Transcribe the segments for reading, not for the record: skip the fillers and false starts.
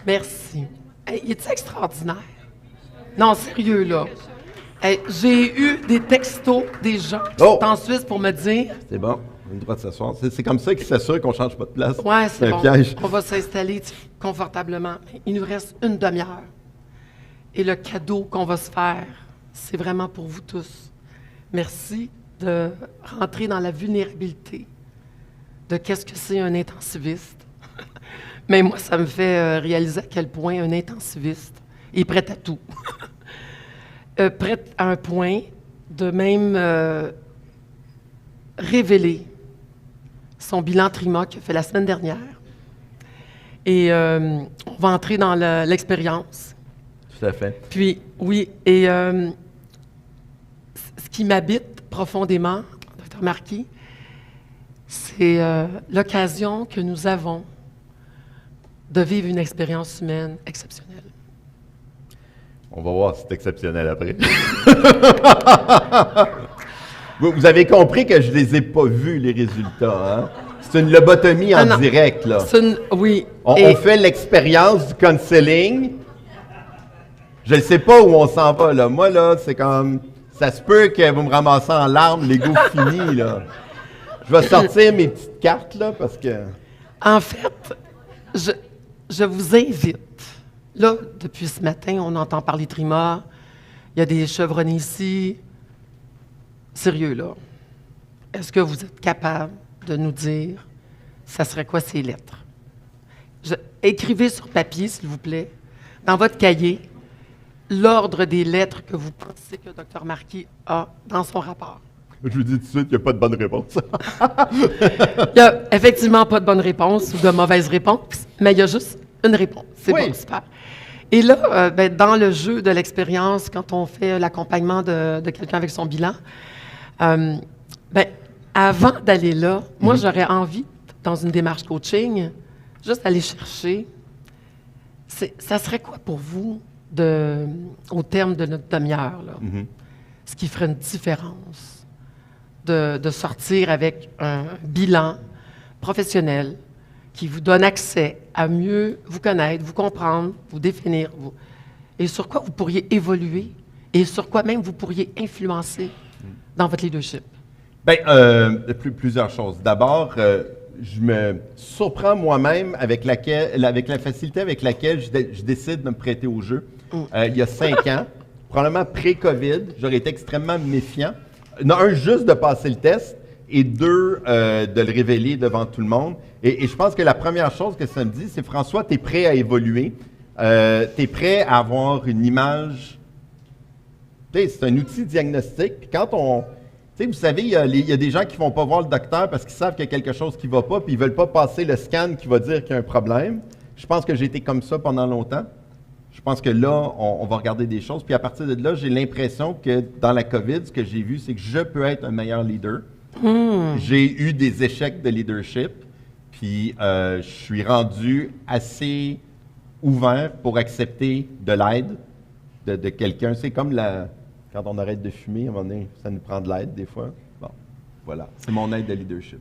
Merci. Hey, il est extraordinaire? Non, sérieux, là. Hey, j'ai eu des textos des gens qui Oh! sont en Suisse pour me dire C'est bon, on a le droit de s'asseoir. C'est comme ça qu'ils s'assurent qu'on ne change pas de place. ouais, c'est un bon. piège. On va s'installer confortablement. Il nous reste une demi-heure. Et le cadeau qu'on va se faire, c'est vraiment pour vous tous. Merci de rentrer dans la vulnérabilité de qu'est-ce que c'est un intensiviste. Mais moi, ça me fait réaliser à quel point un intensiviste est prêt à tout. Prêt à un point de même révéler son bilan TRIMA qu'il a fait la semaine dernière. Et on va entrer dans l'expérience. Tout à fait. Puis, oui, et ce qui m'habite profondément, Dr. Marquis, c'est l'occasion que nous avons de vivre une expérience humaine exceptionnelle. On va voir si c'est exceptionnel après. Vous avez compris que je ne les ai pas vus, les résultats, hein? C'est une lobotomie en direct, là. Oui. On fait l'expérience du counseling. Je ne sais pas où on s'en va, là. Moi, là, c'est comme... Ça se peut que vous me ramassez en larmes, l'ego fini, là. Je vais sortir mes petites cartes, là, parce que... En fait, je vous invite. Là, depuis ce matin, on entend parler TRIMA. Il y a des chevronnés ici. Sérieux, là. Est-ce que vous êtes capable de nous dire, ça serait quoi ces lettres? Écrivez sur papier, s'il vous plaît, dans votre cahier, l'ordre des lettres que vous pensez que Dr. Marquis a dans son rapport. Je vous dis tout de suite qu'il n'y a pas de bonne réponse. Il n'y a effectivement pas de bonne réponse ou de mauvaise réponse, mais il y a juste une réponse. C'est bon, super. Et là, dans le jeu de l'expérience, quand on fait l'accompagnement de quelqu'un avec son bilan, avant d'aller là, moi, j'aurais envie, dans une démarche coaching, juste aller chercher, ça serait quoi pour vous, au terme de notre demi-heure, là, ce qui ferait une différence de sortir avec un bilan professionnel qui vous donne accès à mieux vous connaître, vous comprendre, vous définir, et sur quoi vous pourriez évoluer et sur quoi même vous pourriez influencer dans votre leadership? Bien, plusieurs choses. D'abord, je me surprends moi-même avec la facilité avec laquelle je décide de me prêter au jeu. Il y a 5 ans, probablement pré-COVID, j'aurais été extrêmement méfiant. Non, un, juste de passer le test, et 2, de le révéler devant tout le monde. Et je pense que la première chose que ça me dit, c'est François, tu es prêt à évoluer, tu es prêt à avoir une image. C'est un outil diagnostique. Puis quand vous savez, il y a des gens qui ne vont pas voir le docteur parce qu'ils savent qu'il y a quelque chose qui ne va pas, puis ils ne veulent pas passer le scan qui va dire qu'il y a un problème. Je pense que j'ai été comme ça pendant longtemps. Je pense que là, on va regarder des choses. Puis à partir de là, j'ai l'impression que dans la COVID, ce que j'ai vu, c'est que je peux être un meilleur leader. J'ai eu des échecs de leadership, puis je suis rendu assez ouvert pour accepter de l'aide de quelqu'un. C'est comme quand on arrête de fumer, à un moment donné, ça nous prend de l'aide des fois. Bon, voilà, c'est mon aide de leadership.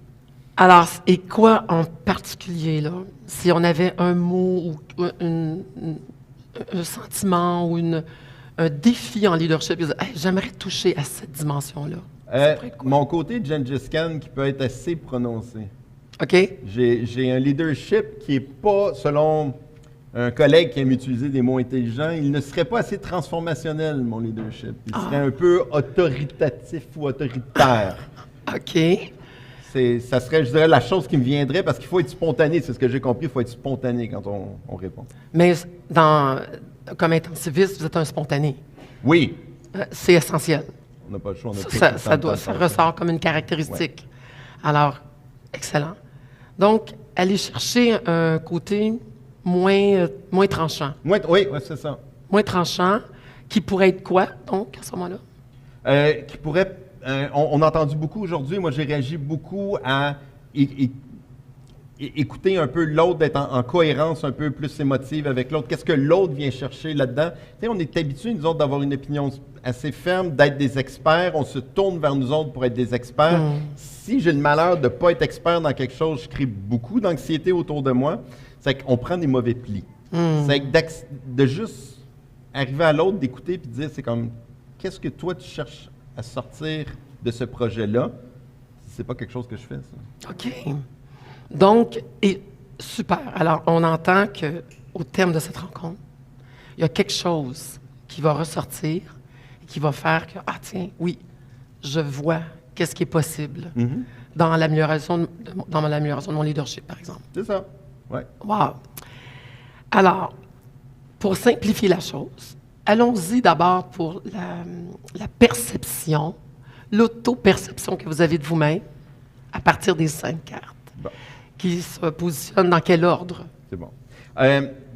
Alors, et quoi en particulier, là, si on avait un mot ou un sentiment ou un défi en leadership, hey, j'aimerais toucher à cette dimension-là. Mon côté Gengis Khan qui peut être assez prononcé. OK. J'ai un leadership qui n'est pas, selon un collègue qui aime utiliser des mots intelligents, il ne serait pas assez transformationnel, mon leadership. Il serait un peu autoritatif ou autoritaire. OK. Ça serait, je dirais, la chose qui me viendrait, parce qu'il faut être spontané. C'est ce que j'ai compris, il faut être spontané quand on répond. Mais comme intensiviste, vous êtes un spontané. Oui. C'est essentiel. On n'a pas le choix. Ça ressort comme une caractéristique. Ouais. Alors, excellent. Donc, aller chercher un côté moins tranchant. Oui, c'est ça. Moins tranchant, qui pourrait être quoi, donc, à ce moment-là? Qui pourrait... on a entendu beaucoup aujourd'hui. Moi, j'ai réagi beaucoup à écouter un peu l'autre, d'être en cohérence un peu plus émotive avec l'autre. Qu'est-ce que l'autre vient chercher là-dedans? Tu sais, on est habitués, nous autres, d'avoir une opinion assez ferme, d'être des experts. On se tourne vers nous autres pour être des experts. Si j'ai le malheur de ne pas être expert dans quelque chose, je crée beaucoup d'anxiété autour de moi. C'est qu'on prend des mauvais plis. C'est de juste arriver à l'autre, d'écouter puis de dire, c'est comme, qu'est-ce que toi tu cherches à sortir de ce projet-là? C'est pas quelque chose que je fais, ça. OK. Donc, super. Alors, on entend qu'au terme de cette rencontre, il y a quelque chose qui va ressortir et qui va faire que, ah tiens, oui, je vois qu'est-ce qui est possible dans l'amélioration de mon leadership, par exemple. C'est ça, ouais. Wow! Alors, pour simplifier la chose, allons-y d'abord pour la perception, l'auto-perception que vous avez de vous-même à partir des 5 cartes, Bon. qui se positionnent dans quel ordre? C'est bon.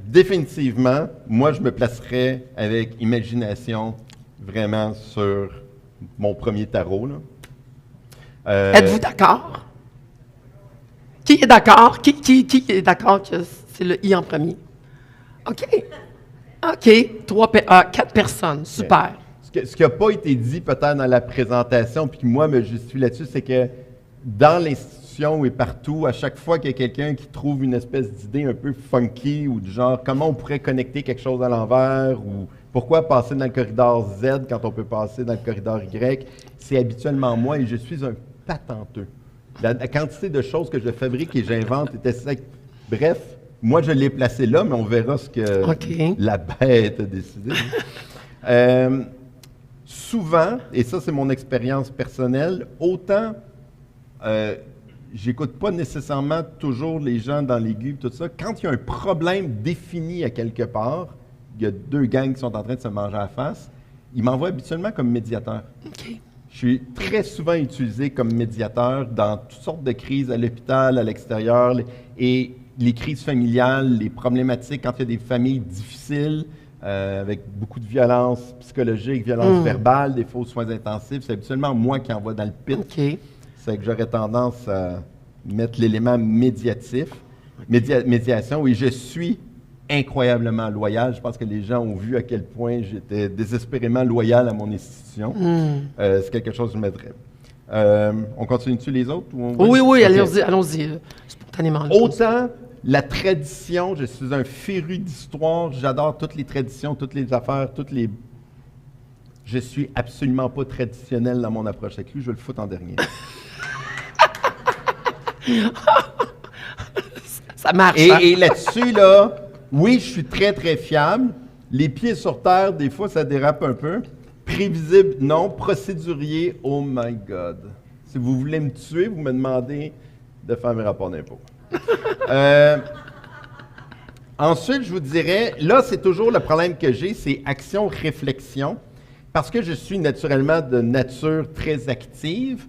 Définitivement, moi, je me placerais avec imagination vraiment sur mon premier tarot, là. Êtes-vous d'accord? Qui est d'accord? Qui est d'accord que c'est le I en premier? OK. OK. 4 personnes. Super. Ce qui n'a pas été dit peut-être dans la présentation, puis que moi, je suis là-dessus, c'est que dans l'institution et partout, à chaque fois qu'il y a quelqu'un qui trouve une espèce d'idée un peu funky ou du genre comment on pourrait connecter quelque chose à l'envers ou pourquoi passer dans le corridor Z quand on peut passer dans le corridor Y, c'est habituellement moi et je suis un patenteux. La quantité de choses que je fabrique et j'invente est assez... Bref, moi je l'ai placé là, mais on verra ce que la bête a décidé. Souvent, et ça c'est mon expérience personnelle, autant j'écoute pas nécessairement toujours les gens dans l'aigu tout ça, quand il y a un problème défini à quelque part, il y a 2 gangs qui sont en train de se manger à la face, ils m'envoient habituellement comme médiateur. OK. Je suis très souvent utilisé comme médiateur dans toutes sortes de crises à l'hôpital, à l'extérieur, et les crises familiales, les problématiques quand il y a des familles difficiles, avec beaucoup de violence psychologique, violence verbale, des faux soins intensifs. C'est habituellement moi qui envoie dans le pit. OK. C'est que j'aurais tendance à mettre l'élément médiatif, médiation, et je suis incroyablement loyal. Je pense que les gens ont vu à quel point j'étais désespérément loyal à mon institution. C'est quelque chose que je mettrais. On continue-tu les autres? Ou oui, okay. Allons-y, spontanément. Autant la tradition, je suis un féru d'histoire, j'adore toutes les traditions, toutes les affaires, Je suis absolument pas traditionnel dans mon approche avec lui, je vais le foutre en dernier. Ça marche. Et là-dessus, là, oui, je suis très, très fiable. Les pieds sur terre, des fois, ça dérape un peu. Prévisible, non. Procédurier, oh my God. Si vous voulez me tuer, vous me demandez de faire mes rapports d'impôts. Ensuite, je vous dirais, là, c'est toujours le problème que j'ai, c'est action-réflexion. Parce que je suis naturellement de nature très active,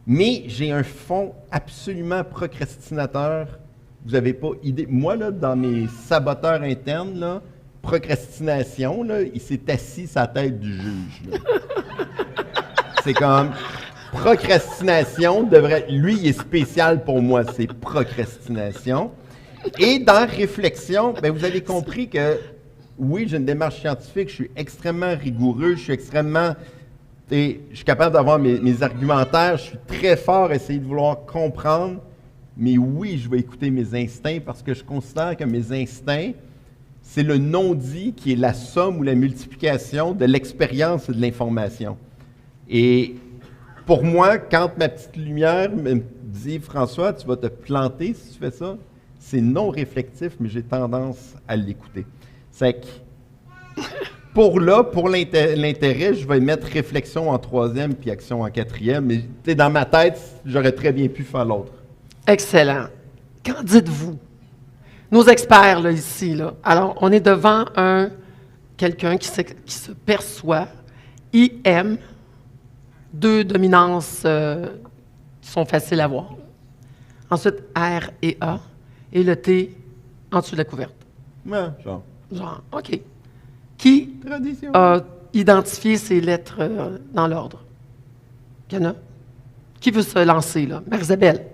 mais j'ai un fond absolument procrastinateur. Vous n'avez pas idée. Moi, là, dans mes saboteurs internes, là, procrastination, là, il s'est assis sa tête du juge. Là. C'est comme procrastination devrait. Lui, il est spécial pour moi, c'est procrastination. Et dans réflexion, bien, vous avez compris que oui, j'ai une démarche scientifique, je suis extrêmement rigoureux, je suis capable d'avoir mes argumentaires, je suis très fort à essayer de vouloir comprendre. Mais oui, je vais écouter mes instincts parce que je considère que mes instincts, c'est le non-dit qui est la somme ou la multiplication de l'expérience et de l'information. Et pour moi, quand ma petite lumière me dit « François, tu vas te planter si tu fais ça », c'est non réflectif, mais j'ai tendance à l'écouter. C'est que pour l'intérêt, je vais mettre réflexion en 3e puis action en 4e, mais dans ma tête, j'aurais très bien pu faire l'autre. Excellent. Qu'en dites-vous? Nos experts, là, ici, là. Alors, on est devant quelqu'un qui se perçoit IM, 2 dominances qui sont faciles à voir. Ensuite, R et A, et le T en dessous de la couverte. Ouais, genre. OK. Qui Tradition. a identifié ces lettres dans l'ordre? Il y en a? Qui veut se lancer, là? Marie-Isabelle.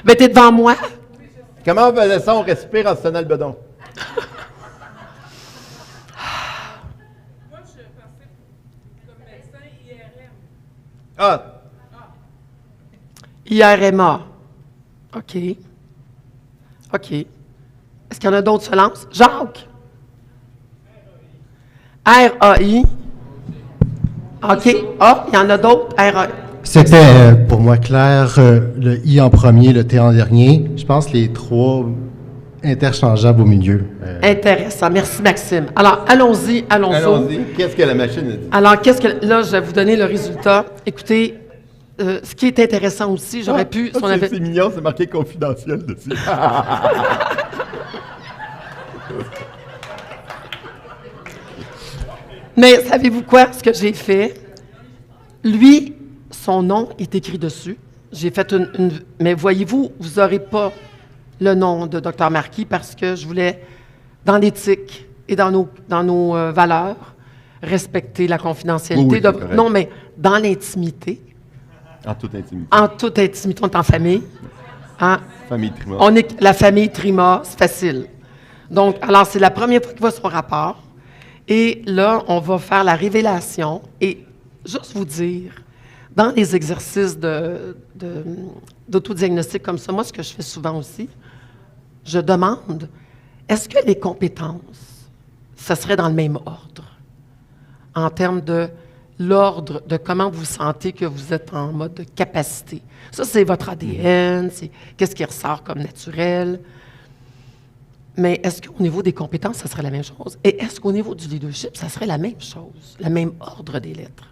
Ben, t'es devant moi? Comment on faisait ça? On respire en se tenant le bedon. Moi, je pensais comme médecin IRM. Ah! IRMA. OK. OK. Est-ce qu'il y en a d'autres qui se lancent? Jacques? RAI. OK. Ah, il y en a d'autres? RAI. C'était pour moi clair, le I en premier, le T en dernier. Je pense les trois interchangeables au milieu. Intéressant. Merci, Maxime. Alors, allons-y. Allons-y. Qu'est-ce que la machine a dit? Alors, là, je vais vous donner le résultat. Écoutez, ce qui est intéressant aussi, j'aurais pu... si on avait- C'est mignon, c'est marqué confidentiel dessus. Mais savez-vous quoi, ce que j'ai fait? Lui, son nom est écrit dessus. J'ai fait mais voyez-vous, vous n'aurez pas le nom de Dr Marquis parce que je voulais, dans l'éthique et dans nos valeurs, respecter la confidentialité. Oui, c'est correct. Non, mais dans l'intimité, En toute intimité. on est en famille. Hein? Famille Trima. On est la famille Trima, c'est facile. Donc, alors, c'est la première fois qu'il voit son rapport. Et là, on va faire la révélation. Et juste vous dire, dans les exercices d'autodiagnostic comme ça, moi, ce que je fais souvent aussi, je demande, est-ce que les compétences, ça serait dans le même ordre? En termes de l'ordre de comment vous sentez que vous êtes en mode de capacité. Ça, c'est votre ADN, c'est qu'est-ce qui ressort comme naturel. Mais est-ce qu'au niveau des compétences, ça serait la même chose? Et est-ce qu'au niveau du leadership, ça serait la même chose, le même ordre des lettres?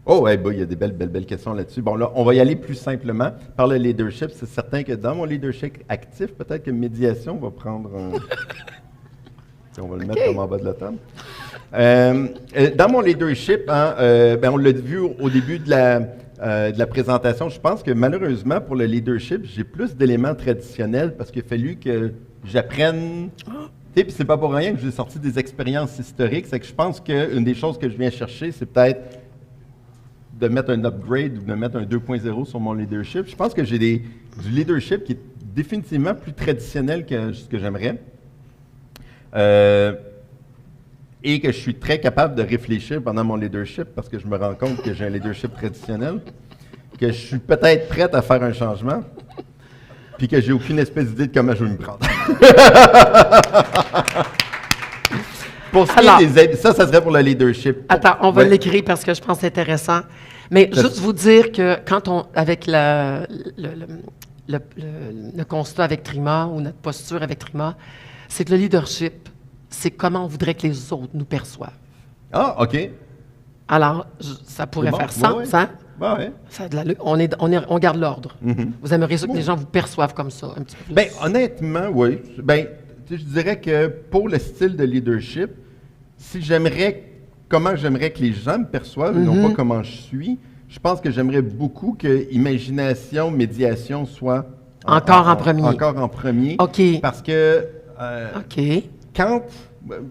Oh, ouais, il y a des belles questions là-dessus. Bon, là, on va y aller plus simplement. Par le leadership, c'est certain que dans mon leadership actif, peut-être que médiation va prendre un... On va le mettre comme en bas de la table. Dans mon leadership, on l'a vu au début de la présentation, je pense que malheureusement, pour le leadership, j'ai plus d'éléments traditionnels parce qu'il a fallu que j'apprenne... Puis c'est pas pour rien que j'ai sorti des expériences historiques, c'est que je pense qu'une des choses que je viens chercher, c'est peut-être de mettre un upgrade ou de mettre un 2.0 sur mon leadership. Je pense que j'ai du leadership qui est définitivement plus traditionnel que ce que j'aimerais. Et que je suis très capable de réfléchir pendant mon leadership parce que je me rends compte que j'ai un leadership traditionnel, que je suis peut-être prête à faire un changement, puis que j'ai aucune espèce d'idée de comment je vais me prendre. Pour ce qui est des aides, ça serait pour le leadership. Attends, on va Ouais. l'écrire parce que je pense que c'est intéressant. Mais juste vous dire que quand avec le constat avec Trima ou notre posture avec Trima, c'est que le leadership, c'est comment on voudrait que les autres nous perçoivent. Ah, OK. Alors, ça pourrait bon. faire sens, Ouais, ouais. hein? Ben, ouais. Ça a de on garde l'ordre. Vous aimeriez ça que les gens vous perçoivent comme ça, un petit peu plus? Ben, honnêtement, oui. Ben, tu sais, je dirais que pour le style de leadership, si comment j'aimerais que les gens me perçoivent, et non pas comment je suis, je pense que j'aimerais beaucoup que imagination, médiation soient Encore en premier. Encore en premier. OK. Parce que OK.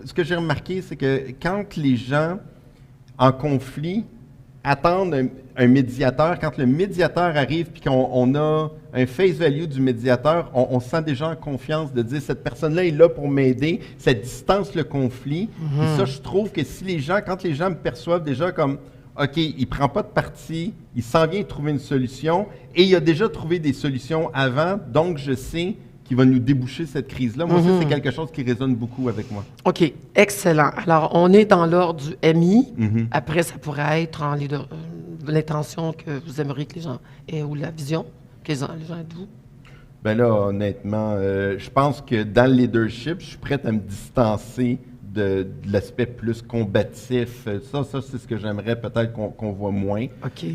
ce que j'ai remarqué, c'est que quand les gens en conflit attendent un médiateur, quand le médiateur arrive puis qu'on a un face value du médiateur, on se sent déjà en confiance de dire cette personne-là est là pour m'aider, ça distance le conflit. Et ça, je trouve que quand les gens me perçoivent déjà comme OK, il ne prend pas de parti, il s'en vient trouver une solution et il a déjà trouvé des solutions avant, donc je sais qu'il va nous déboucher cette crise-là. Moi, ça, c'est quelque chose qui résonne beaucoup avec moi. OK, excellent. Alors, on est dans l'ordre du MI. Après, ça pourrait être l'intention que vous aimeriez que les gens aient ou la vision que les gens aient de vous. Ben là, honnêtement, je pense que dans le leadership, je suis prête à me distancer de l'aspect plus combatif. Ça c'est ce que j'aimerais peut-être qu'on voit moins. OK.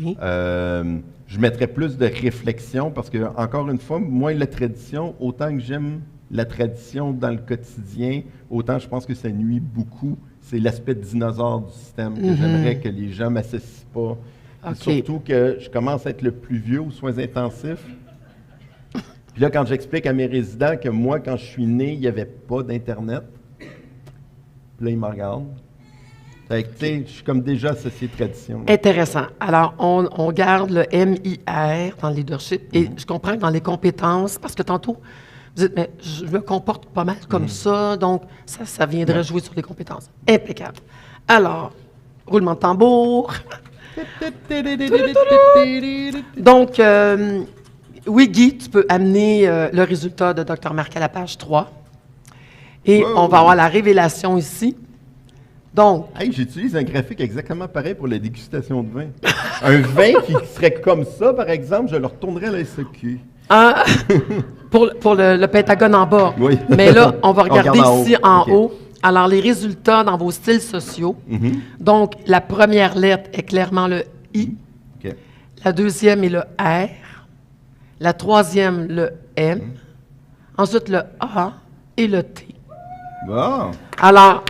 Je mettrais plus de réflexion parce que, encore une fois, moins la tradition, autant que j'aime la tradition dans le quotidien, autant je pense que ça nuit beaucoup. C'est l'aspect dinosaure du système que j'aimerais que les gens ne m'associent pas. OK. Surtout que je commence à être le plus vieux aux soins intensifs. Puis là, quand j'explique à mes résidents que moi, quand je suis né, il n'y avait pas d'Internet, puis là, ils me regardent. Fait que, tu sais, je suis comme déjà associé tradition. Intéressant. Alors, on garde le MIR dans le leadership. Et je comprends que dans les compétences, parce que tantôt, vous dites, mais je me comporte pas mal comme ça, donc ça viendrait jouer sur les compétences. Impeccable. Alors, roulement de tambour. Donc, oui, Guy, tu peux amener le résultat de Dr. Marc à la page 3. Et Wow. on va avoir la révélation ici. Donc, Hey, j'utilise un graphique exactement pareil pour la dégustation de vin. Un vin qui serait comme ça, par exemple, je le retournerais à la SEQ. ah, pour le pentagone en bas. Oui. Mais là, on va regarder regarde en ici haut. en OK. haut. Alors, les résultats dans vos styles sociaux. Donc, la première lettre est clairement le I. OK. La deuxième est le R. La troisième, le M. Ensuite, le A et le T. Bon. Alors,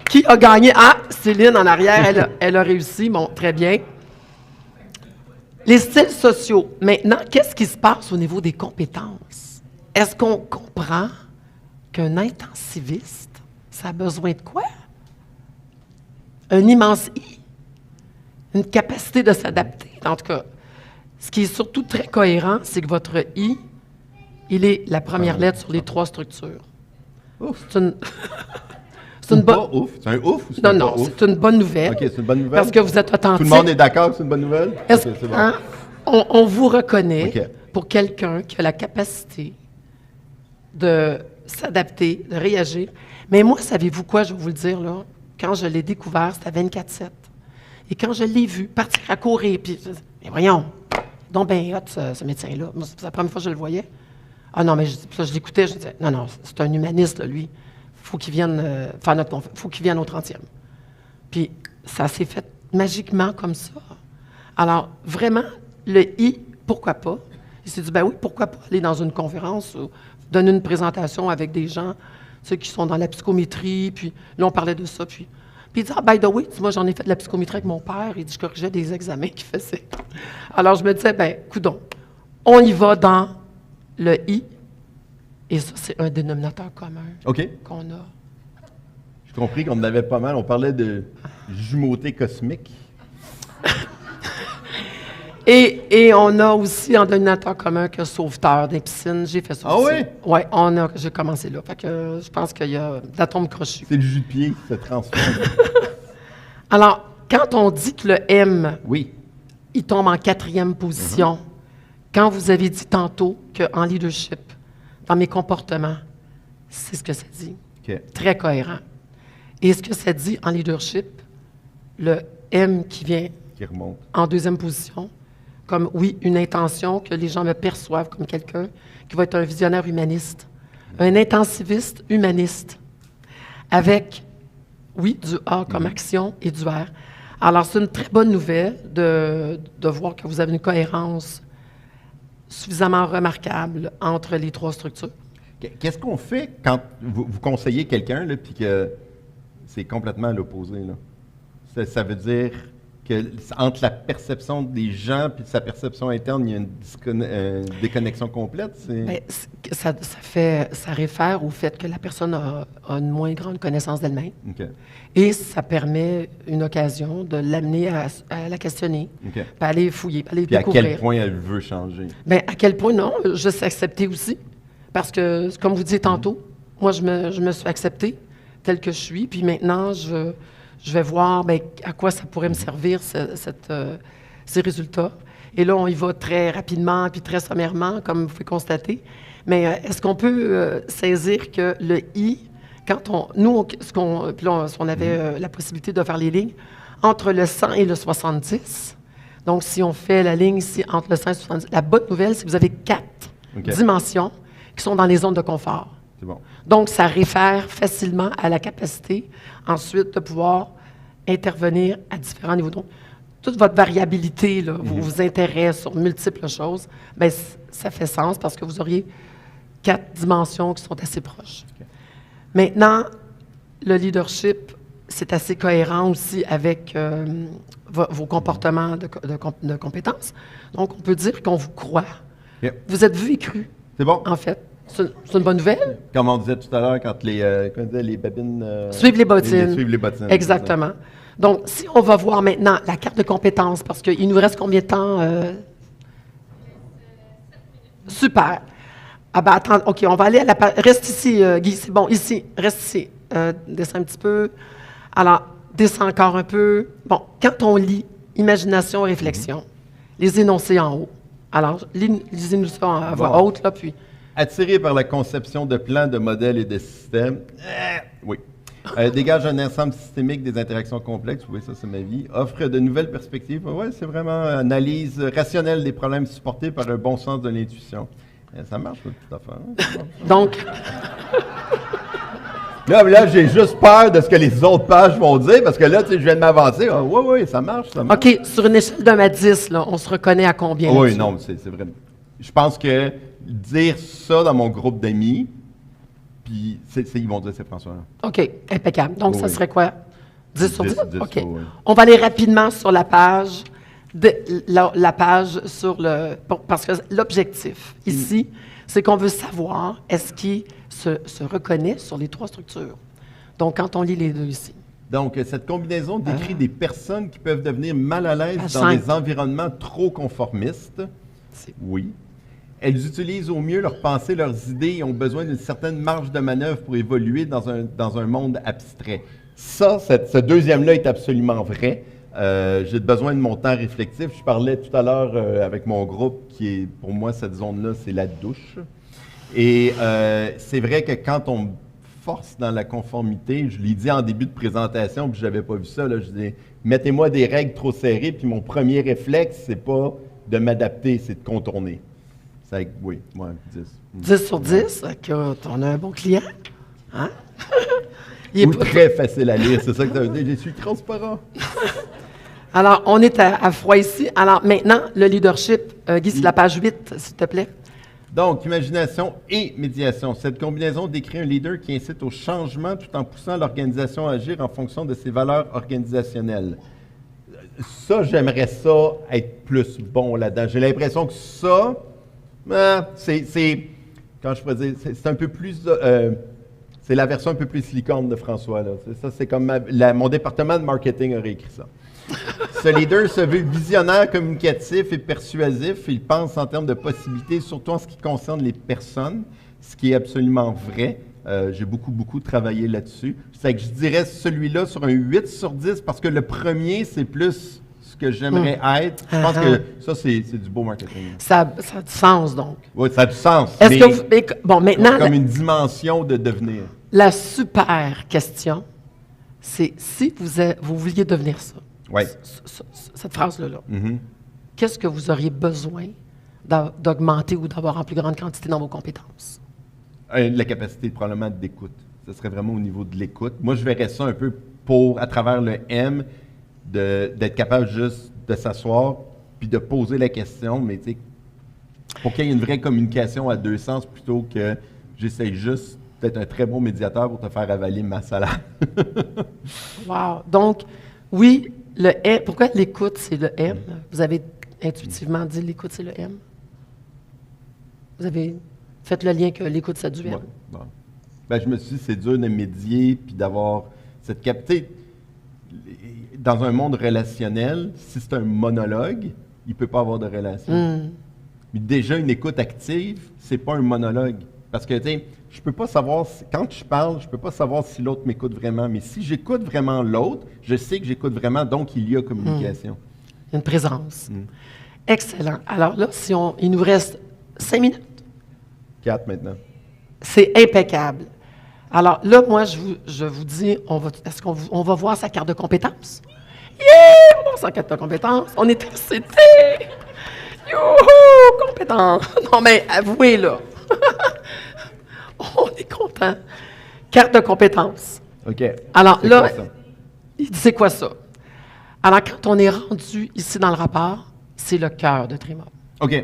qui a gagné? Ah, Céline en arrière, elle a réussi. Bon, très bien. Les styles sociaux. Maintenant, qu'est-ce qui se passe au niveau des compétences? Est-ce qu'on comprend qu'un intensiviste, ça a besoin de quoi? Un immense I. Une capacité de s'adapter. En tout cas, ce qui est surtout très cohérent, c'est que votre I, il est la première lettre sur les 3 structures. Ouf. C'est une, c'est une Pas bonne... ouf. C'est un ouf ou c'est Non, un non, pas ouf? c'est une bonne nouvelle. OK, c'est une bonne nouvelle. Parce que vous êtes Tout authentique. le monde est d'accord que c'est une bonne nouvelle? Est-ce- OK, c'est bon. hein? On vous reconnaît OK. pour quelqu'un qui a la capacité de s'adapter, de réagir. Mais moi, savez-vous quoi, je vais vous le dire, là? Quand je l'ai découvert, c'était à 24/7. Et quand je l'ai vu partir à courir, puis je dis, mais voyons, donc ben hot, ce médecin-là. Moi, c'est la première fois que je le voyais. Ah non, mais je l'écoutais, je disais, non, c'est un humaniste, là, lui. Faut qu'il vienne faire notre conférence. Faut qu'il vienne au 30e. Puis ça s'est fait magiquement comme ça. Alors, vraiment, le I, pourquoi pas? Il s'est dit, ben oui, pourquoi pas aller dans une conférence ou donner une présentation avec des gens, ceux qui sont dans la psychométrie, puis là, on parlait de ça, puis il dit, ah, by the way, moi, j'en ai fait de la psychométrie avec mon père, il dit, je corrigeais des examens qu'il faisait. Alors, je me disais, ben, coudonc, on y va dans le I, et ça, c'est un dénominateur commun OK. qu'on a. J'ai compris qu'on en avait pas mal. On parlait de jumeauté cosmique. Et on a aussi en dénominateur commun que sauveteur des piscines. J'ai fait ça Ah aussi. oui? Oui, j'ai commencé là. Fait que je pense qu'il y a de l'atome crochu. C'est le jus de pied qui se transforme. Alors, quand on dit que le M, Oui. il tombe en 4e position, quand vous avez dit tantôt qu'en leadership, dans mes comportements, c'est ce que ça dit. OK. Très cohérent. Et ce que ça dit en leadership, le M qui vient Qui remonte. en 2e position, comme, oui, une intention que les gens me perçoivent comme quelqu'un qui va être un visionnaire humaniste, un intensiviste humaniste, avec, oui, du A comme action et du R. Alors, c'est une très bonne nouvelle de voir que vous avez une cohérence suffisamment remarquable entre les 3 structures. Qu'est-ce qu'on fait quand vous conseillez quelqu'un, là, puis que c'est complètement à l'opposé, là? Ça veut dire que entre la perception des gens et sa perception interne, il y a une déconnexion complète? Bien, ça réfère au fait que la personne a une moins grande connaissance d'elle-même. OK. Et ça permet une occasion de l'amener à la questionner, OK. puis aller fouiller, puis aller Puis à découvrir. quel point elle veut changer? Bien, à quel point, non, juste accepter aussi. Parce que, comme vous disiez tantôt, moi, je me suis acceptée telle que je suis, puis maintenant, je vais voir bien, à quoi ça pourrait me servir, ces résultats. Et là, on y va très rapidement, puis très sommairement, comme vous pouvez constater. Mais est-ce qu'on peut saisir que le I, quand puis là, on avait la possibilité de faire les lignes, entre le 100 et le 70, donc si on fait la ligne ici entre le 100 et le 70, la bonne nouvelle, c'est que vous avez 4 dimensions qui sont dans les zones de confort. C'est bon. Donc, ça réfère facilement à la capacité ensuite de pouvoir intervenir à différents niveaux. Donc, toute votre variabilité, là, vos intérêts sur multiples choses, bien, ça fait sens parce que vous auriez 4 dimensions qui sont assez proches. OK. Maintenant, le leadership, c'est assez cohérent aussi avec vos comportements de compétences. Donc, on peut dire qu'on vous croit. OK. Vous êtes vu et cru, C'est bon. en fait. C'est une bonne nouvelle. Comme on disait tout à l'heure, quand les babines... Suivent les bottines. Suivent les bottines. Exactement. Donc, si on va voir maintenant la carte de compétences, parce qu'il nous reste combien de temps? Super. Ah ben attends, OK, on va aller à la page. Reste ici, Guy, c'est bon, ici, reste ici. Descends un petit peu. Alors, descends encore un peu. Bon, quand on lit imagination et réflexion, les énoncés en haut, Alors, lisez-nous ça à voix Bon. haute, là, puis... Attiré par la conception de plans, de modèles et de systèmes. Oui. Dégage un ensemble systémique des interactions complexes. Oui, ça, c'est ma vie. Offre de nouvelles perspectives. Oui, c'est vraiment analyse rationnelle des problèmes supportés par un bon sens de l'intuition. Ça marche, toute affaire. Hein? Donc, Là, j'ai juste peur de ce que les autres pages vont dire, parce que là, tu sais, je viens de m'avancer. Ah, oui, ça marche, ça marche. OK, sur une échelle de 1 à 10, là, on se reconnaît à combien? Oui, là-dessus? non, c'est vrai. Je pense que dire ça dans mon groupe d'amis, puis ils vont dire c'est François. OK, impeccable. Donc, ça Oui. serait quoi? 10 sur 10? 10, OK. oui. On va aller rapidement sur la page, la page sur le... Parce que l'objectif, ici, c'est qu'on veut savoir est-ce qu'il se reconnaît sur les 3 structures. Donc, quand on lit les 2 ici. Donc, cette combinaison décrit des personnes qui peuvent devenir mal à l'aise Page dans 5. des environnements trop conformistes. Oui. Elles utilisent au mieux leurs pensées, leurs idées et ont besoin d'une certaine marge de manœuvre pour évoluer dans un monde abstrait. Ça, ce deuxième-là est absolument vrai. J'ai besoin de mon temps réflexif. Je parlais tout à l'heure avec mon groupe qui est, pour moi, cette zone-là, c'est la douche. Et c'est vrai que quand on force dans la conformité, je l'ai dit en début de présentation, puis je n'avais pas vu ça, là, je dis, mettez-moi des règles trop serrées, puis mon premier réflexe, c'est pas de m'adapter, c'est de contourner. Oui, moi, 10. 10 sur 10, écoute, on a un bon client. Hein? Il est Ou pas- très facile à lire, c'est ça que ça veut dire. Je suis transparent. Alors, on est à froid ici. Alors, maintenant, le leadership. Guy, c'est la page 8, s'il te plaît. Donc, imagination et médiation. Cette combinaison décrit un leader qui incite au changement tout en poussant l'organisation à agir en fonction de ses valeurs organisationnelles. Ça, j'aimerais ça être plus bon là-dedans. J'ai l'impression que ça, quand je pourrais dire, c'est un peu plus, c'est la version un peu plus licorne de François. Là. Ça, c'est comme mon département de marketing aurait écrit ça. Ce leader se veut visionnaire, communicatif et persuasif. Il pense en termes de possibilités, surtout en ce qui concerne les personnes, ce qui est absolument vrai. J'ai beaucoup travaillé là-dessus. C'est que je dirais celui-là sur un 8 sur 10 parce que le premier, c'est plus ce que j'aimerais être. Je pense que ça, c'est du beau marketing. Ça a du sens, donc. Oui, ça a du sens. Est-ce mais que vous... mais- Bon, maintenant, comme une dimension de devenir. la super question, c'est si vous vouliez devenir ça, Oui. cette phrase-là, là, Mhm. qu'est-ce que vous auriez besoin d'augmenter ou d'avoir en plus grande quantité dans vos compétences? La capacité probablement d'écoute. Ce serait vraiment au niveau de l'écoute. Moi, je verrais ça un peu à travers le M, d'être capable juste de s'asseoir puis de poser la question, mais tu sais, pour qu'il y ait une vraie communication à 2 sens plutôt que j'essaye juste d'être un très bon médiateur pour te faire avaler ma salade. Wow! Donc, oui, le M. Pourquoi l'écoute, c'est le M? Vous avez intuitivement dit l'écoute, c'est le M? Vous avez fait le lien que l'écoute, c'est du M? Ouais, bon. Ben, je me suis dit, c'est dur de médier puis d'avoir cette capacité. Dans un monde relationnel, si c'est un monologue, il ne peut pas avoir de relation. Mais déjà, une écoute active, c'est pas un monologue. Parce que, tu sais, je peux pas savoir, quand je parle, je peux pas savoir si l'autre m'écoute vraiment. Mais si j'écoute vraiment l'autre, je sais que j'écoute vraiment, donc il y a communication. Il y a une présence. Excellent. Alors là, il nous reste 5 minutes. 4 maintenant. C'est impeccable. Alors là, moi, je vous dis, est-ce qu'on va voir sa carte de compétences? Yeah! On va voir sa carte de compétences. On est excités! Youhou! Compétence! Non, mais avouez, là. On est content. Carte de compétences. OK. Alors C'est là, quoi ça? il dit, c'est quoi ça? Alors, quand on est rendu ici dans le rapport, c'est le cœur de Trima. OK.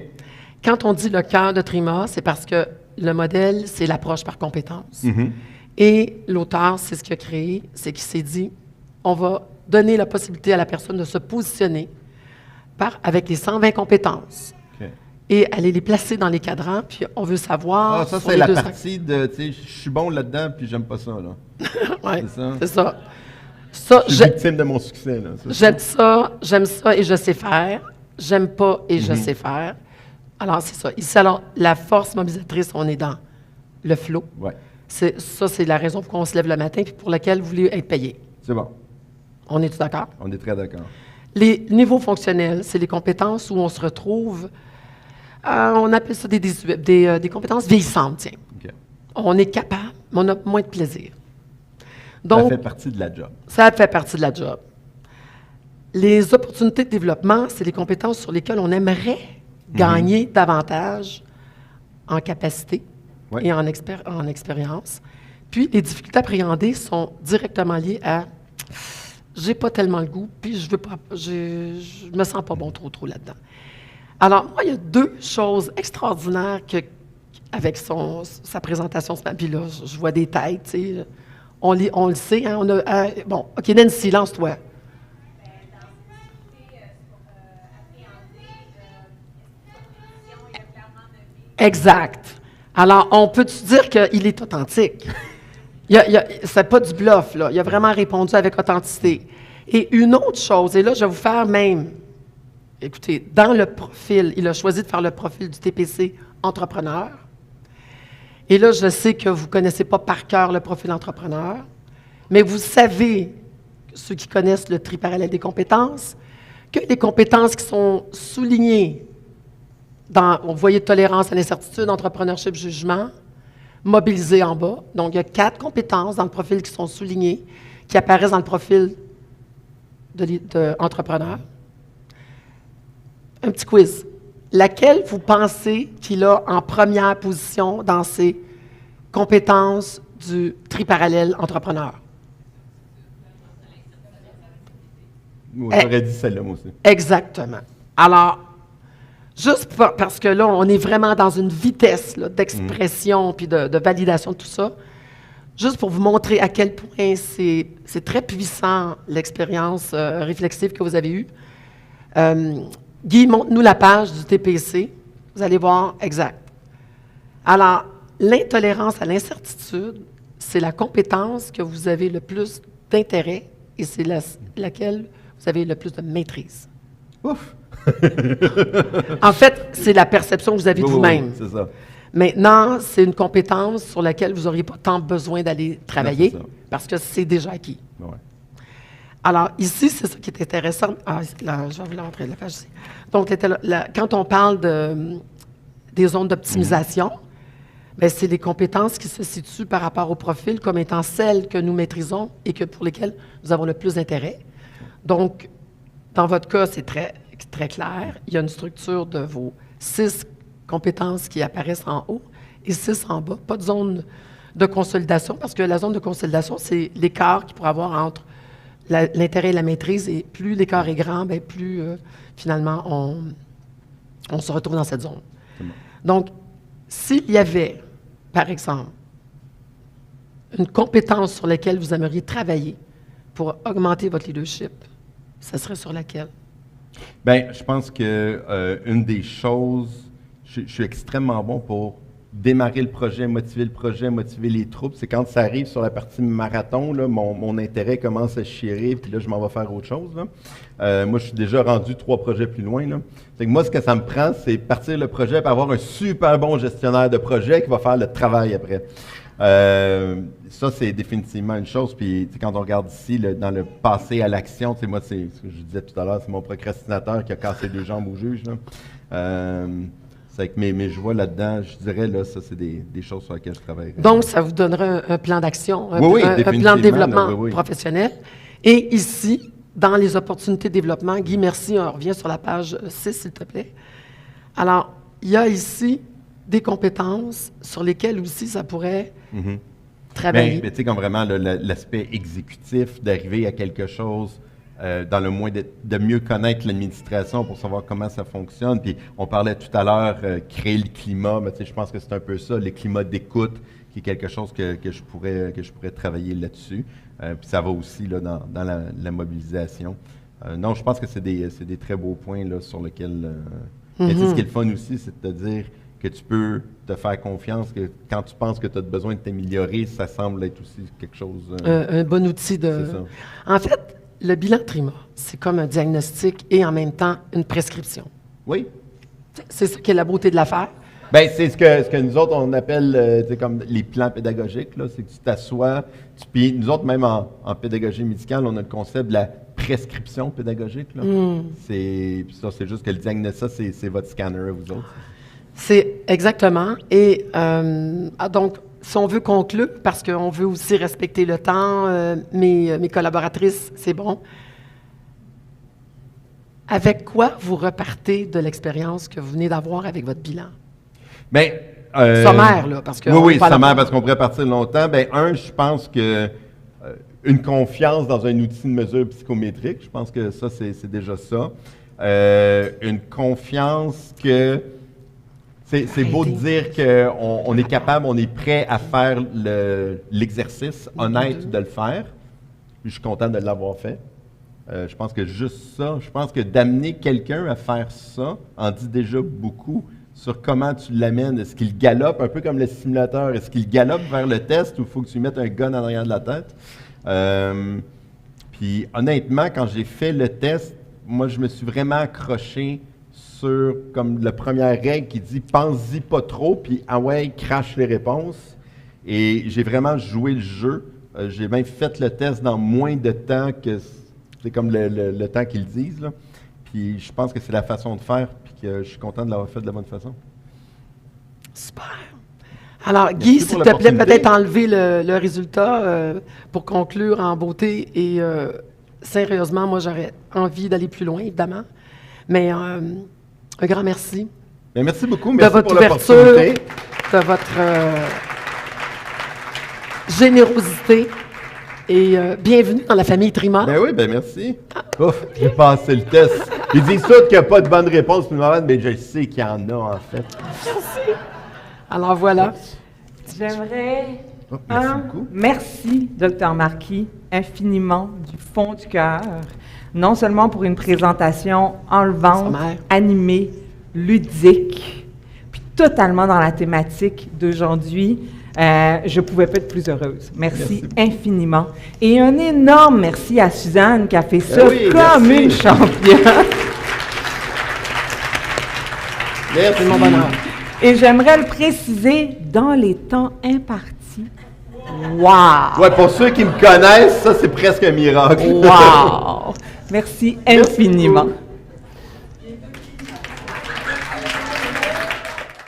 Quand on dit le cœur de Trima, c'est parce que le modèle, c'est l'approche par compétence. Mhm. Et l'auteur, c'est ce qu'il a créé, c'est qu'il s'est dit, on va donner la possibilité à la personne de se positionner avec les 120 compétences OK. et aller les placer dans les cadrans, puis on veut savoir... Ah, ça, sur c'est les la 200 partie de, tu sais, je suis bon là-dedans, puis j'aime pas ça, là. Ouais, c'est ça? c'est ça. Ça, Je suis victime de mon succès, là. c'est ça? j'aime ça et je sais faire. J'aime pas et je sais faire. Alors, c'est ça. Ici, alors, la force mobilisatrice, on est dans le flow. Ouais. C'est la raison pour qu'on se lève le matin et pour laquelle vous voulez être payé. C'est bon. On est d'accord? On est très d'accord. Les niveaux fonctionnels, c'est les compétences où on se retrouve On appelle ça des compétences vieillissantes, tiens. OK. On est capable, mais on a moins de plaisir. Ça Donc, fait partie de la job. ça fait partie de la job. Les opportunités de développement, c'est les compétences sur lesquelles on aimerait gagner davantage en capacité Ouais. et en expérience. Puis, les difficultés appréhendées sont directement liées à j'ai pas tellement le goût, puis je me sens pas bon trop là-dedans. Alors, moi, il y a deux choses extraordinaires avec sa présentation ce matin. Puis là, je vois des têtes, tu sais. On le sait, hein, bon, OK, Nancy, lance-toi. Exact. Alors, on peut-tu dire qu'il est authentique? C'est pas du bluff, là. Il a vraiment répondu avec authenticité. Et une autre chose, et là, je vais vous faire même, écoutez, dans le profil, il a choisi de faire le profil du TPC entrepreneur. Et là, je sais que vous ne connaissez pas par cœur le profil entrepreneur, mais vous savez, ceux qui connaissent le tri parallèle des compétences, que les compétences qui sont soulignées vous voyez tolérance à l'incertitude, entrepreneurship, jugement, mobilisé en bas. Donc, il y a 4 compétences dans le profil qui sont soulignées, qui apparaissent dans le profil d'entrepreneur. Un petit quiz. Laquelle vous pensez qu'il a en première position dans ses compétences du tri parallèle entrepreneur? J'aurais dit celle-là, moi aussi. Exactement. Alors, juste parce que là, on est vraiment dans une vitesse là, d'expression puis de validation de tout ça, juste pour vous montrer à quel point c'est très puissant l'expérience réflexive que vous avez eue. Guy, montre-nous la page du TPC. Vous allez voir exact. Alors, l'intolérance à l'incertitude, c'est la compétence que vous avez le plus d'intérêt et c'est laquelle vous avez le plus de maîtrise. Ouf! En fait, c'est la perception que vous avez de vous-même. Oui, c'est ça. Maintenant, c'est une compétence sur laquelle vous n'auriez pas tant besoin d'aller travailler Non, c'est ça. parce que c'est déjà acquis. Ouais. Alors, ici, c'est ça qui est intéressant. Ah, là, je vais vous montrer la page ici. Donc, quand on parle des zones d'optimisation, bien, c'est les compétences qui se situent par rapport au profil comme étant celles que nous maîtrisons et pour lesquelles nous avons le plus d'intérêt. Donc, dans votre cas, c'est très, très clair. Il y a une structure de vos 6 compétences qui apparaissent en haut et 6 en bas. Pas de zone de consolidation parce que la zone de consolidation, c'est l'écart qu'il pourrait avoir entre l'intérêt et la maîtrise. Et plus l'écart est grand, bien, plus finalement on se retrouve dans cette zone. Bon. Donc, s'il y avait, par exemple, une compétence sur laquelle vous aimeriez travailler pour augmenter votre leadership, ça serait sur laquelle? Bien, je pense que une des choses, je suis extrêmement bon pour démarrer le projet, motiver les troupes. C'est quand ça arrive sur la partie marathon, là, mon intérêt commence à chirer, puis là, je m'en vais faire autre chose. Là. Moi, je suis déjà rendu 3 projets plus loin. Là. Fait que moi, ce que ça me prend, c'est partir le projet et avoir un super bon gestionnaire de projet qui va faire le travail après. Ça, c'est définitivement une chose. Puis quand on regarde ici, dans le passé à l'action, moi, c'est ce que je disais tout à l'heure, c'est mon procrastinateur qui a cassé 2 jambes au juge. Là. C'est que mais je vois là-dedans, je dirais, là, ça, c'est des choses sur lesquelles je travaille. Donc, ça vous donnerait un plan d'action, un plan de définitivement, développement là, oui. professionnel. Et ici, dans les opportunités de développement, Guy, merci, on revient sur la page 6, s'il te plaît. Alors, il y a ici des compétences sur lesquelles aussi ça pourrait travailler. Mais tu sais, comme vraiment l'aspect exécutif, d'arriver à quelque chose dans le moins de mieux connaître l'administration pour savoir comment ça fonctionne. Puis on parlait tout à l'heure, créer le climat, mais tu sais, je pense que c'est un peu ça, le climat d'écoute, qui est quelque chose que je pourrais travailler là-dessus. Puis ça va aussi là, dans la mobilisation. Non, je pense que c'est des très beaux points là, sur lesquels... mais tu sais, ce qui est le fun aussi, c'est de te dire que tu peux te faire confiance, que quand tu penses que tu as besoin de t'améliorer, ça semble être aussi quelque chose... un bon outil de... C'est ça. En fait, le bilan TRIMA, c'est comme un diagnostic et en même temps une prescription. Oui. C'est ça qui est la beauté de l'affaire. Bien, c'est ce que nous autres, on appelle tu sais, comme les plans pédagogiques. Là, c'est que tu t'assois. Puis nous autres, même en pédagogie médicale, on a le concept de la prescription pédagogique. Là. Puis ça, c'est juste que le diagnostic, ça, c'est votre scanner à vous autres. C'est exactement. Et donc, si on veut conclure, parce qu'on veut aussi respecter le temps, mes collaboratrices, c'est bon. Avec quoi vous repartez de l'expérience que vous venez d'avoir avec votre bilan? Bien, Sommaire, là, parce que... Oui, sommaire, parce qu'on pourrait partir longtemps. Bien, je pense que une confiance dans un outil de mesure psychométrique, je pense que ça, c'est déjà ça. Une confiance que... C'est beau de dire qu'on est capable, on est prêt à faire l'exercice honnête de le faire. Je suis content de l'avoir fait. Je pense que juste ça, je pense que d'amener quelqu'un à faire ça en dit déjà beaucoup sur comment tu l'amènes. Est-ce qu'il galope, un peu comme le simulateur, est-ce qu'il galope vers le test ou il faut que tu mettes un gun en arrière de la tête? Puis honnêtement, quand j'ai fait le test, moi je me suis vraiment accroché sur comme la première règle qui dit « pense-y pas trop », puis « ah ouais, crache les réponses ». Et j'ai vraiment joué le jeu. J'ai même fait le test dans moins de temps que c'est comme le temps qu'ils disent, là. Puis je pense que c'est la façon de faire, puis que je suis content de l'avoir fait de la bonne façon. Super. Alors, Guy, s'il te plaît, peut-être enlever le résultat pour conclure en beauté. Et sérieusement, moi, j'aurais envie d'aller plus loin, évidemment. Mais un grand merci. Bien, merci beaucoup. Merci de votre pour ouverture, l'opportunité. de votre générosité. Et bienvenue dans la famille Trima. Ben oui, ben merci. Ouf, j'ai passé le test. Ils disent tous qu'il n'y a pas de bonne réponse, mais je sais qu'il y en a, en fait. Merci. Alors voilà. J'aimerais Merci beaucoup. merci, Dr. Marquis, infiniment du fond du cœur, non seulement pour une présentation enlevante, Sommaire. animée, ludique, puis totalement dans la thématique d'aujourd'hui. Je ne pouvais pas être plus heureuse. Merci infiniment. Et un énorme merci à Suzanne qui a fait ça oui, comme merci. une championne. Merci. C'est mon bonheur. Et j'aimerais le préciser dans les temps impartis. Wow! Ouais, pour ceux qui me connaissent, ça, c'est presque un miracle. Wow! Merci infiniment.